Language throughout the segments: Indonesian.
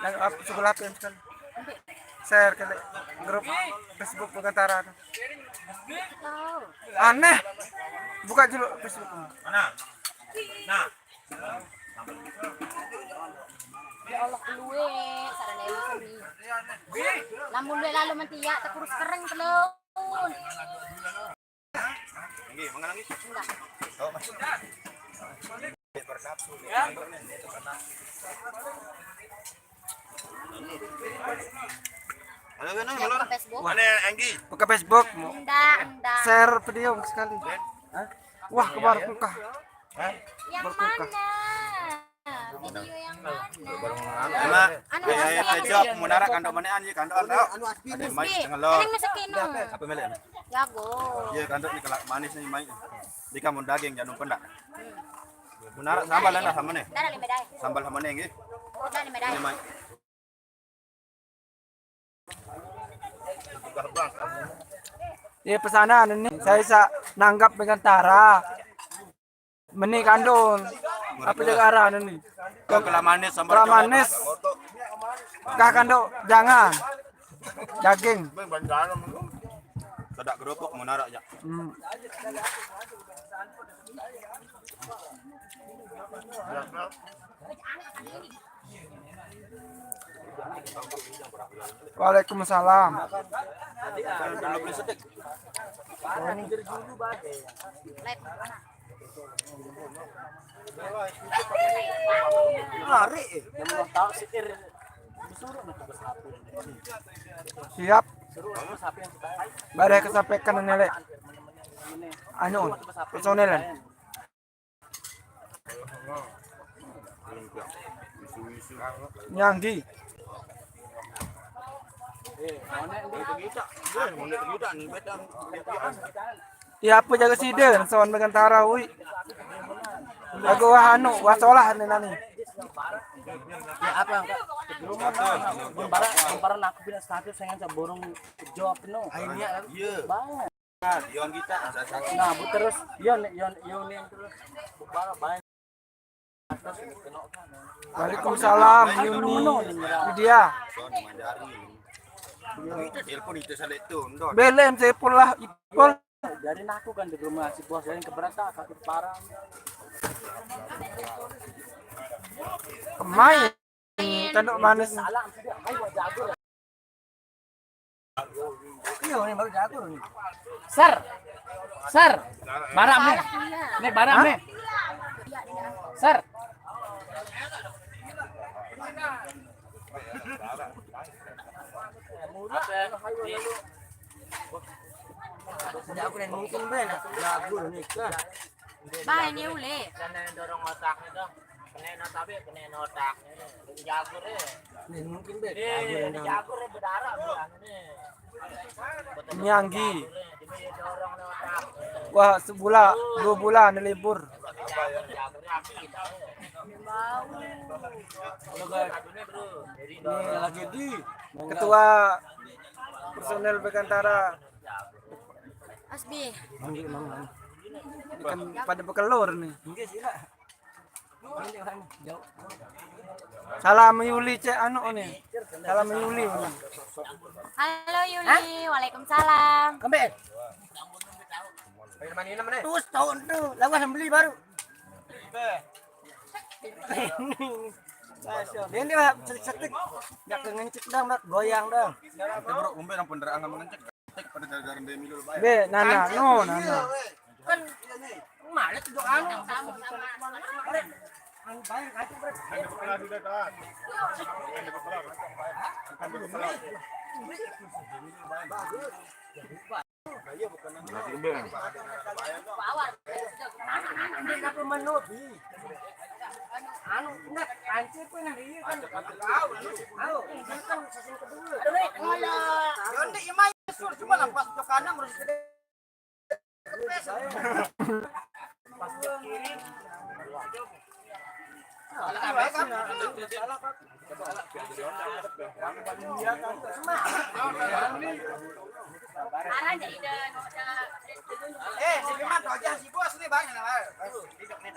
Nang up sebelah pin sekali. Share ke grup Facebook Pegantara. Aneh. Buka dulu Facebook. Mana? Nah. Ya Allah keluwe sarane suri. Lamun we lalu mentia terus kering telun. Nggih, mangan nggih. Enggak. Oh, Mas. Bernafsu. Ya. Itu karena halo, Ya, halo. buka Facebook. Mana Anggi? Buka Facebook. Enggak, enggak. Share video sekali. Hah? Wah, kebar kulkah. Yang Berkulkah. mana? Video yang mana? Emak, Anu ya aspi. job munara kandok manean ye kandok anu. Ada mai setengah lo. Eneng mesekino. Apa mele? Jago. Ye kandok ni kelak manis ni mai. Di kamu daging jangan pendak. Munara sambal anda sama nih. Dara lima dai. Sambal sama nih nggih. Dara lima dai. Ini mai. Ya pesanan ini saya nanggap dengan Tara. Meni kandung. Apa jaga arah ini? Kau kelak manis sambal. Kelak manis. Kah kandung jangan. Daging. Sedak kerupuk munara ya. Waalaikumsalam. Dulu beli sedek. Live. Lari. Siap. Badai kesampaikan nilai. Anu, personelan. Nyanggi. Ya apa jaga siden sawan Pegantara ui. Aku anu wasolah nani. Ya apa enggak? Kemarin aku bilang status saya nggak borong jawab no. Akhirnya Iya. banget. Yon kita Nah, bu terus yon terus. Bukara banyak. Waalaikumsalam Yuni. Widya. Kita telepon itu salah itu. Belem saya pulah ipol. Dari aku kan di rumah si bos yang keberatan sakit parah. Kemai. Tanduk manis. Salah sudah ayo jago. Iya, ini baru jago nih. Sir. Barang nih. Nih barang nih. Sir. Tidak aku mungkin benar jago nih kan. Bah ini ule. Dorong otaknya dong. Kena tapi kena otaknya. Jago deh. Mungkin benar. Jago deh berdarah bilangnya. Nyanggi. Wah, sebulan, 2 bulan libur. Ini lagi di Ketua Personel Pegantara. Asbi. Kan pada bekelur nih. Salam Yuli cek anu nih. Salam Yuli. Halo Yuli. Waalaikumsalam. Kembali. Terus tahun tuh, lawan beli baru. Ini mah cetek, nggak ngencet dong, goyang dong. Kita bro, umbe nang penderaan nang ngecek. Cek pada jajaran demi dulu bae. Be, nana, no, nana. Kan malah tuh anu. Anu bayar kacau bro. Ini apa menubi? Anu enggak kancir pun ini kan. Ayo, kan season kedua. Yonde imai sur cuma lepas ke kanan harus gede. Pas kirim. Si Firman aja si bos nih banyak lah. Hidup nih.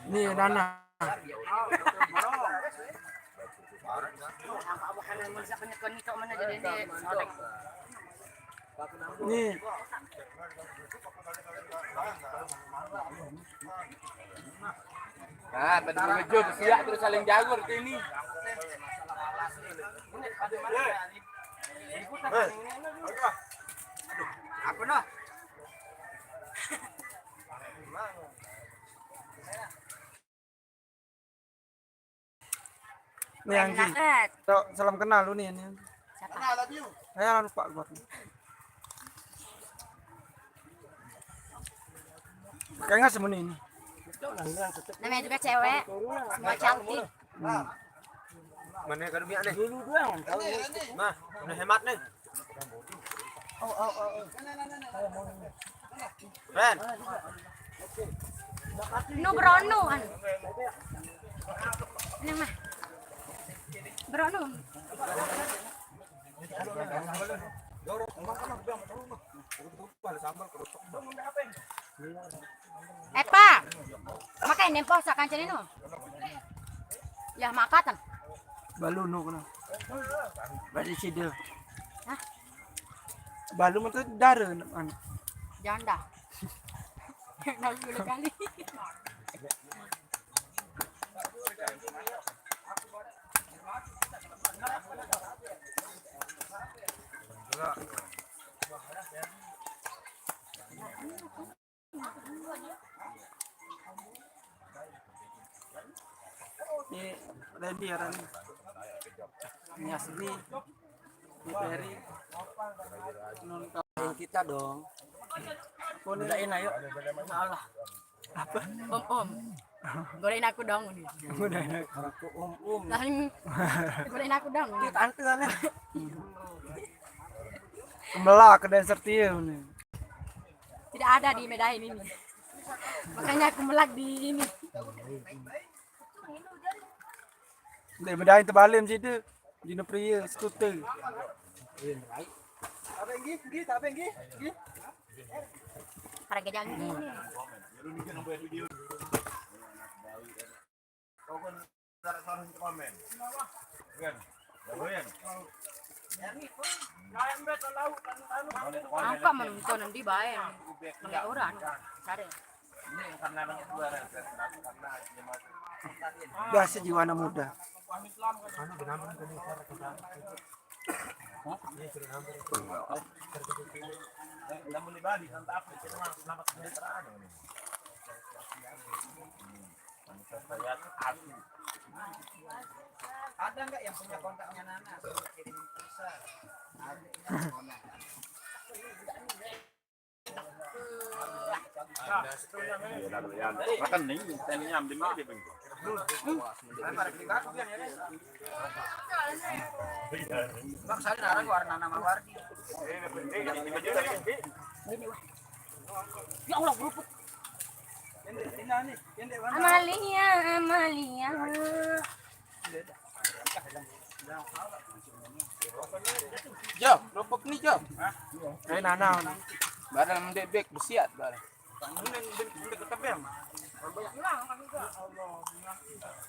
Nih Nana. Nih. Nah, tadi mengejut, siap terus saling jago seperti ini. Apa noh? Nih Anggi. Salam kenal lu nih. Saya lupa gua. Kayaknya semen ini. Namanya juga cewek, semua cantik. Mana kan biar nih. Dulu doang. Nah, udah hemat nih. Ren. Nu Brono kan. Ini mah. Brono. Pak, makai nempo sa kancan ini. Ya makatan. Balu nu kana. Badi sida. Hah? Balu mah tuh dareun an. Janda. Nasi gula kali. Ini Randy ya Randy. Ini Asli. Ini Ferry. Non Yang kita dong. Godain ayo. Salah. Apa? Om. Godain aku dong. Godain aku. Aku Lain. Godain aku dong. Tante kan. Kemelak ke dancer tiu nih. Tidak ada di Medan ini. Makanya aku melak di ini. Để mà đây tao bán lên chứ chứ đi nó free scooter Harga jalan ini. Angka menonton nanti bayar. Nggak orang. Cari. biasa jiwa anak muda Ada nggak yang punya kontaknya Nana? Kirim bisa. Makan nih, tanya di mana dia bang? Bang saya narang warna nama wardi. Ya Allah, kerupuk. Amalia. Jo, kerupuk nih Jo. kayak Nana Barang bebek bersiat barang.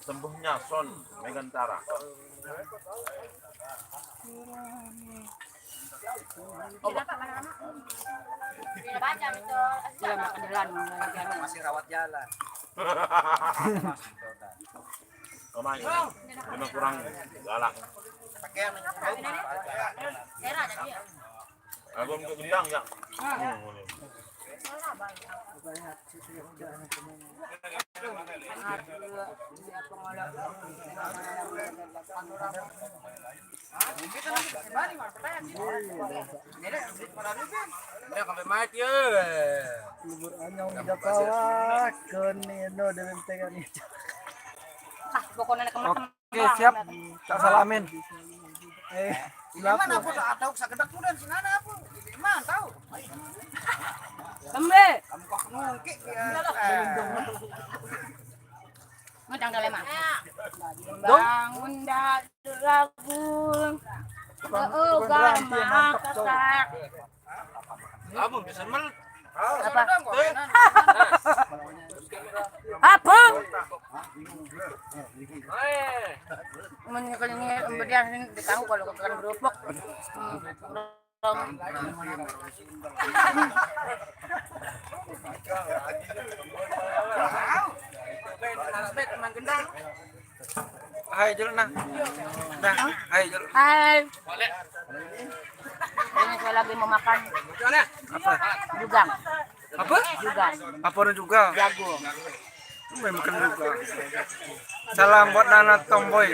Sembuhnya Son Megantara. Tidak baca betul. Dia makan jalan. Masih rawat jalan. Kemana? Memang kurang galak. Pakaian Era ada dia. Aku untuk bintang ya. Ya sampai mati ya. Lumur anyong udah kawak konino dengan tegan itu Pokoknya kemetem. oke siap tak salamin Mana aku tak tahu sakedak mudan si Nana aku. Di mana tahu? Kembe. Kamu kok ngungkik ya. Ngedang dalam mana? Bangun dari lagun. Gama kesak. Kamu bisa mel. Apa? Apa? Menyekalinya kemudian di tahu kalau kekan gerobak. Hai jalan nah. Dah, hai jalan. Hai. Ini saya lagi mau makan Apa? jugang. Apa? Jugang. Laporan juga. Jago. Makan juga. Salam buat Nana Tomboy.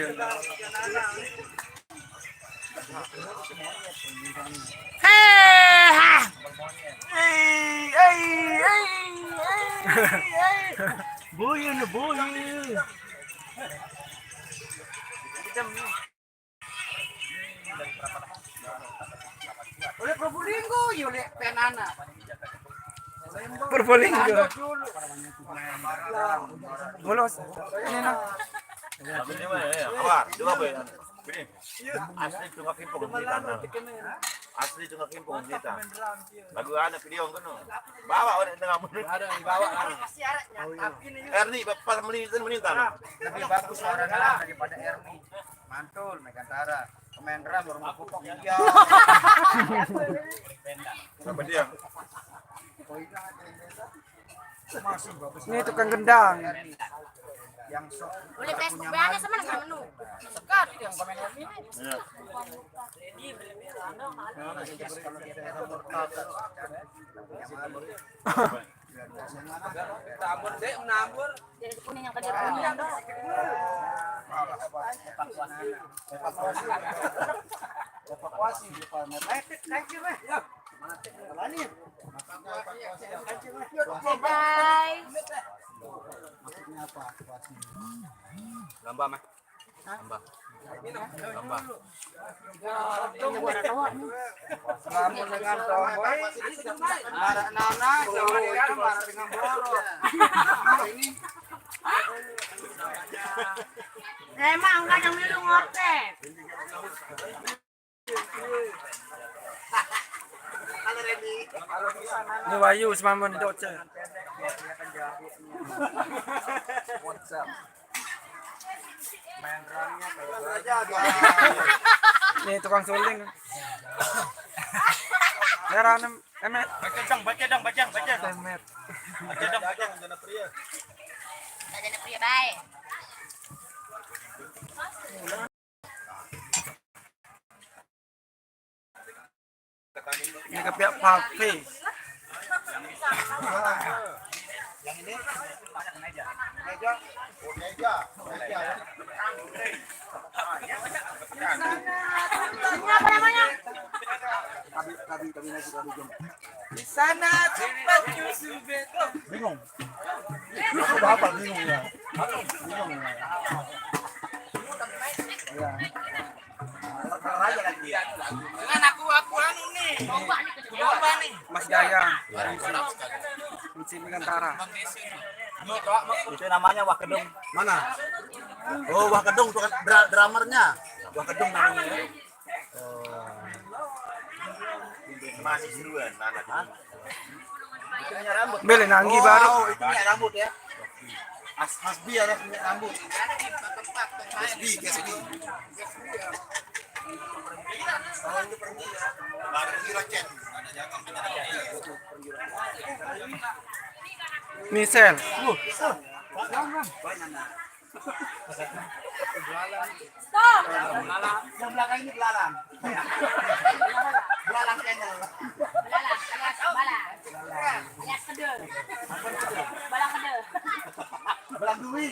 Boy na boy. Oleh Probolinggo, yule penana. Probolinggo. Bolos. Ini nah. Kabar, juga boy. Asli cuma kimpung kita. Asli cuma kimpung kita. Lagu anak video kan. Bawa orang dengan menit. Ada dibawa. Erni bapak menit. Lebih bagus suaranya daripada Ermi. Mantul Megantara. Pemain drum baru mau pokok dia. Siapa dia? Ini tukang gendang. Boleh tes beannya sama dengan menu. Sekat yang komen ini. Ya. Tambur deh, menambur. Jadi kuning yang tadi kuning. Evakuasi di Palmer. Guys. Lambah mah. Lambah. Lambah. Ini buat tahu. Selamat dengan Tomboy. Marah Nana, sama dia marah dengan Boro. Ini Emang enggak yang minum ngopi. Ini Wayu semaman di Doce. WhatsApp. Ini tukang suling. Heran emet. Baca dong. Emet. Jana pria. Ada pria baik. Ini ke pihak Pape. Apa namanya? Di sana tempat Yusuf Beto. Bingung. Apa bingung ya? dengan aku anu nih. Coba nih. Mas Jaya. Kunci Megantara. Itu namanya Wah Kedung. Mana? Oh, Wah Kedung itu kan dramernya. Wah Kedung namanya. Oh. Masih seruan anak. Itu punya rambut. Beli nanggi baru. Oh, itu punya rambut ya. Hasbi ada punya rambut. Hasbi. Oh, itu pergi. Baru pergi rocet. Misel. Yang belakang ini belalang. Belalang channel. Balalang, alias balang. Alias kedel. Balang kedel. Belang Dwi.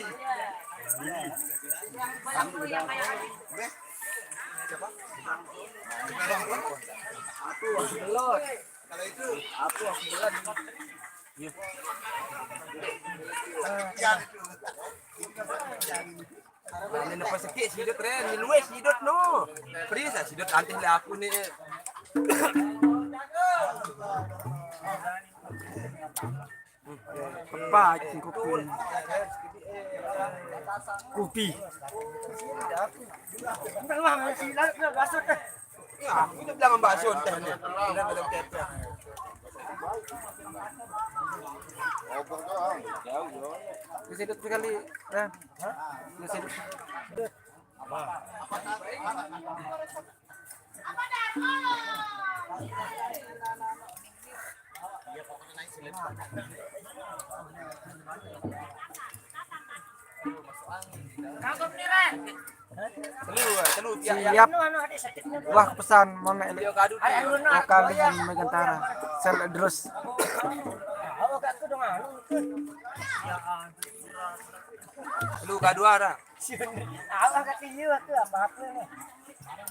Yang balang dulu yang kayak Kalau itu aku belan. Ini lepas sikit sidut re, ni luwe sidut no. Pris sidut antih le aku ni. Apa kopi? Kopi. Ya, aku dah bilang bakso teh ni. Dah dalam kepek. Obor doang. Jauh. Disedot sekali. Ya. Disedot. Kagok nih Ren. Siap. Ada sakit nih. Wah, pesan mana ini? Ada Lokal di Megantara. Sel terus. Awak gak tuh dong anu. Lu kedua ada. Awak gak tiu aku apa-apa nih.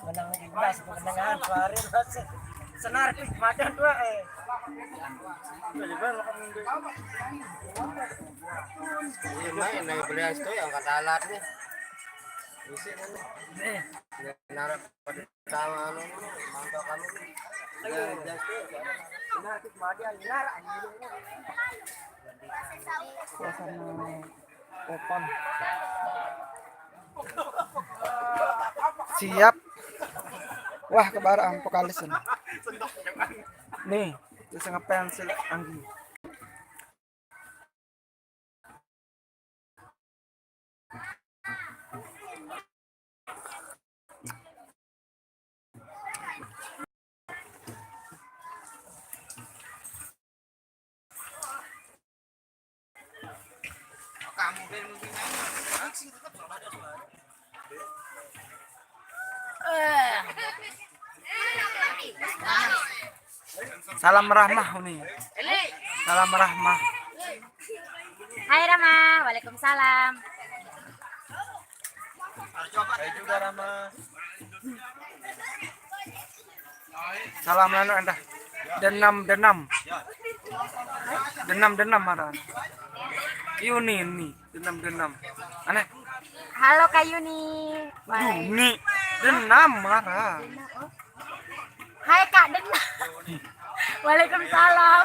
Menang di kelas kemenangan kemarin masih senar pis madan dua Iya main dari beli itu yang kata alat nih. Isi nih. Naruh pada sama anu mantap kamu nih. senar pis madan senar Suasana open. Siap. Wah, kebarang vokalis ini. Nih, bisa ngepensil Anggi. Salam rahmah nih. Salam rahmah. Hai Rama, waalaikumsalam. Saya juga Rama. Salam lanu Anda. Denam. Denam marah. Yuni ini denam. Aneh. Halo Kak Yuni. Yuni denam marah. Hai Kak Dena. Waalaikumsalam.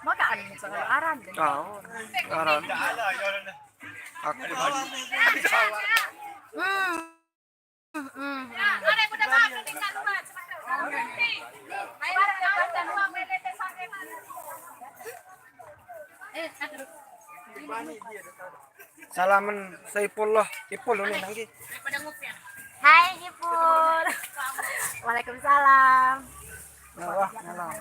Mau Kak Anu soal aran. Kau aran. Aku salaman Saifullah Ipul ini lagi. Hai Ipul. Waalaikumsalam. Wah, ngalah.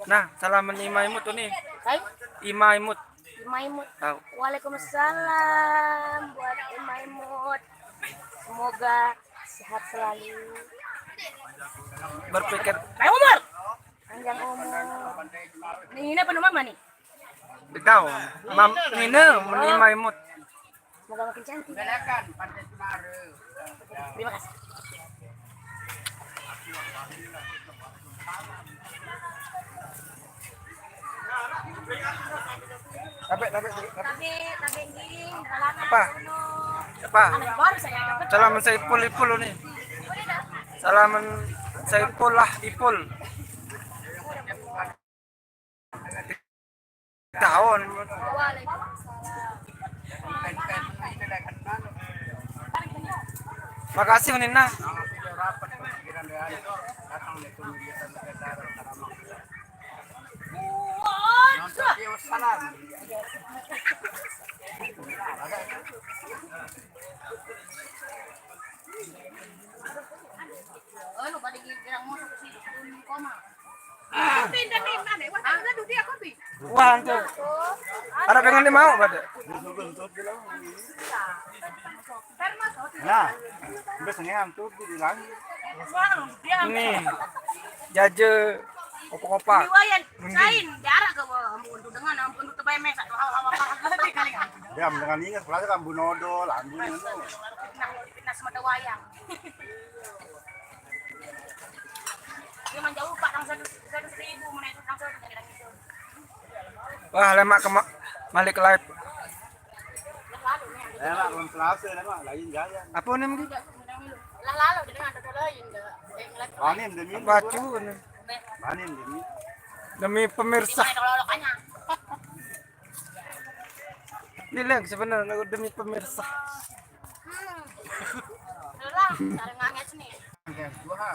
Nah, salaman Imaimut tuh nih. Hai Imaimut. Maimut. Tahu. Waalaikumsalam buat Maimut. Semoga sehat selalu. Berpikir Umur. Panjang umur. Ini apa nama nih? kau, Nina Imaimut. Semoga makin cantik. Terima kasih. Tapi Tapi halangan Apa? sono. apa? Baru saya dapat. Salaman Saiful Ipul nih. Salaman Saifullah Ipul. Tahun. Makasih Nina. Ano ba digirang mo sa koma? Wah, tuh. Ada pengen mau pada. Nah, biasanya tuh bilang Ini jaje opo-opa. Riwayan sain diarah ke untuk dengan untuk tebay mesa hawa-hawa kali kan. dia dengan ingat pelajar kan bunodo lanjut Fitnah semata wayang. Dia menjauh Pak nang 1.000 menaik nang 1 gitu. Wah, lemak balik ke live. mak belum selesai mak lain gaya Apa nih mungkin? Lah lalu dengan ada lain enggak. panen demi Bacu nih. panen demi Demi pemirsa. Lolokannya. Ini lah sebenarnya demi pemirsa. Sarang ngangets nih. Oke, gua